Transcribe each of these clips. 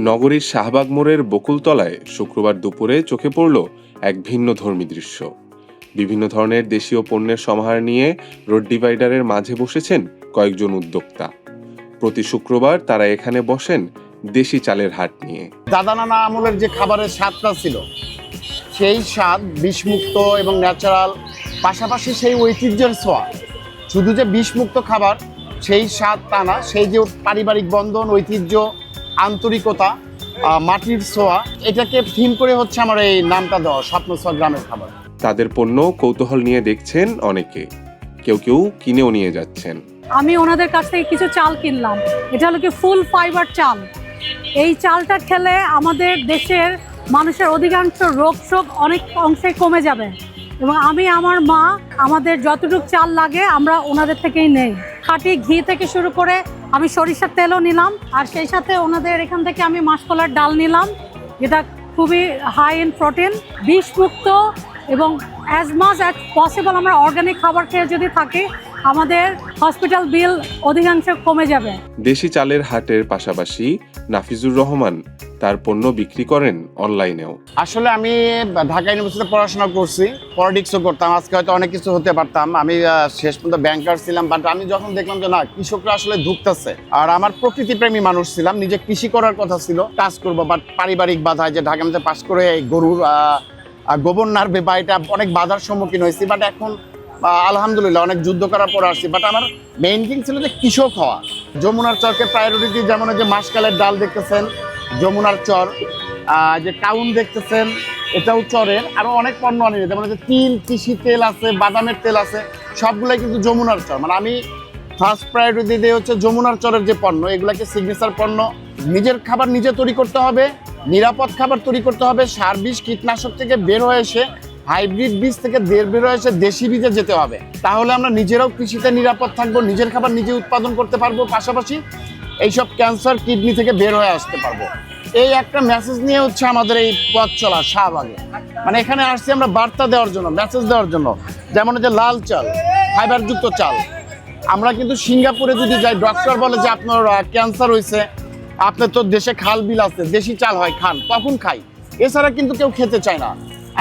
নগরীর শাহবাগ মোড়ের বকুলতলায় শুক্রবার দুপুরে চোখে পড়ল এক ভিন্নধর্মী দৃশ্য। বিভিন্ন ধরনের দেশীয় পণ্যের সমাহার নিয়ে রোড ডিভাইডারের মাঝে বসেছেন কয়েকজন উদ্যোক্তা। প্রতি শুক্রবার তারা এখানে বসেন দেশি চালের হাট নিয়ে। দাদা নানা আমলের যে খাবারের স্বাদটা ছিল, সেই স্বাদ বিষমুক্ত এবং ন্যাচারাল, পাশাপাশি সেই ঐতিহ্যের ছোঁয়া। শুধু যে বিষমুক্ত খাবার সেই স্বাদ তা না, সেই যে পারিবারিক বন্ধন, ঐতিহ্য, আন্তরিকতা, মাটির ছোঁয়া, এটাকে থিম করে হচ্ছে আমার এই নামটা দেওয়া, স্বপ্ন ছোঁয়া গ্রামের খাবার। তাদের পণ্য কৌতূহল নিয়ে দেখছেন অনেকে, কেউ কেউ কিনেও নিয়ে যাচ্ছেন। আমি ওনাদের কাছ থেকে কিছু চাল কিনলাম। এটা হলো কি ফুল ফাইবার চাল। এই চালটা খেলে আমাদের দেশের মানুষের অধিকাংশ রোগ শোক অনেক অংশে কমে যাবে, এবং আমি আমার মা আমাদের যতটুকু চাল লাগে আমরা ওনাদের থেকেই নেই। খাঁটি ঘি থেকে শুরু করে আমি সরিষার তেলও নিলাম, আর সেই সাথে ওনাদের এখান থেকে আমি মাসকলার ডাল নিলাম, যেটা খুবই হাই ইন প্রোটিন, বিষমুক্ত, এবং অ্যাজ মাচ অ্যাজ পসিবল আমরা অর্গানিক খাবার খেয়ে যদি থাকি আমাদের হসপিটাল বিল অধিকাংশ কমে যাবে। দেশি চালের হাটের পাশাপাশি নাফিজুর রহমান তার পণ্য বিক্রি করেন অনলাইনেও। আসলে আমি ঢাকা ইউনিভার্সিটিতে পড়াশোনা করছি, পলিটিক্সও করতাম। আজকে হয়তো অনেক কিছু হতে পারতাম, আমি শেষ পর্যন্ত ব্যাংকার ছিলাম। বাট আমি যখন দেখলাম যে না, কৃষকরা আসলে ধুঁকতেছে, আর আমার প্রকৃতিপ্রেমী মানুষ ছিলাম, নিজে কৃষি করার কথা ছিল, কাজ করবো, বাট পারিবারিক বাধায় যে ঢাকা মধ্যে পাস করে এই গরুর গোবর নাড়বে বা এটা অনেক বাধার সম্মুখীন হয়েছি। বাট এখন আলহামদুলিল্লাহ অনেক যুদ্ধ করার পর আসছি। বাট আমার মেইন থিং ছিল যে কৃষক হওয়া। যমুনার চরকে প্রায়োরিটি, যেমন যে মাসকালের ডাল দেখতেছেন যমুনার চর, যে টাউন দেখতেছেন এটাও চরের, আরও অনেক পণ্য আনি, যেমন যে তিল, কৃষি তেল আছে, বাদামের তেল আছে, সবগুলাই কিন্তু যমুনার চর। মানে আমি ফার্স্ট প্রায়োরিটি দিয়ে হচ্ছে যমুনার চরের যে পণ্য, এগুলাকে সিগনেচার পণ্য। নিজের খাবার নিজে তৈরি করতে হবে, নিরাপদ খাবার তৈরি করতে হবে, সার বিষ কীটনাশক থেকে বের হয়ে এসে, হাইব্রিড বীজ থেকে বের হয়ে এসে দেশি বীজে যেতে হবে। তাহলে আমরা নিজেরাও কৃষিতে নিরাপদ থাকবো, নিজের খাবার নিজে উৎপাদন করতে পারবো, পাশাপাশি এইসব ক্যান্সার, কিডনি থেকে বের হয়ে আসতে পারবো। এই একটা মেসেজ নিয়ে হচ্ছে আমাদের এই পথ চলা শাহবাগে। মানে এখানে আসছি আমরা বার্তা দেওয়ার জন্য, মেসেজ দেওয়ার জন্য। যেমন যে লাল চাল, ফাইবারযুক্ত চাল। আমরা কিন্তু সিঙ্গাপুরে যদি যাই, ডক্টর বলে যে আপনার ক্যান্সার হয়েছে, আপনার তো দেশে খাল বিল আছে, দেশি চাল হয়, খান, তখন খাই। এছাড়া কিন্তু কেউ খেতে চায় না,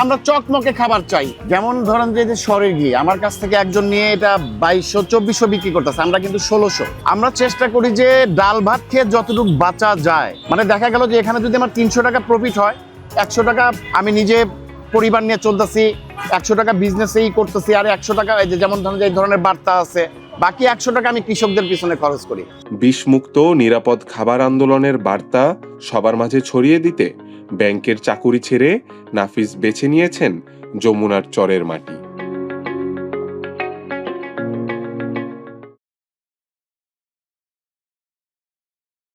আমরা চকমকে খাবার চাই। যেমন ধরেন যে সরের ঘি আমার কাছ থেকে একজন নিয়ে এটা 2200-2400 বিক্রি করতেছে, আমরা কিন্তু 1600। আমরা চেষ্টা করি যে ডাল ভাত খেয়ে যতটুকু বাঁচা যায়। মানে দেখা গেল যে এখানে যদি আমার 300 টাকা প্রফিট হয়, 100 টাকা আমি নিজে পরিবার নিয়ে চলতেছি, 100 টাকা বিজনেসেই করতেছি, আর 100 টাকা যেমন ধরেন যে এই ধরনের বার্তা আছে, বাকি 100 টাকা আমি কৃষকদের পিছনে খরচ করি। বিষমুক্ত নিরাপদ খাবার আন্দোলনের বার্তা সবার মাঝে ছড়িয়ে দিতে ব্যাংকের চাকুরি ছেড়ে নাফিজ বেছে নিয়েছেন যমুনার চরের মাটি।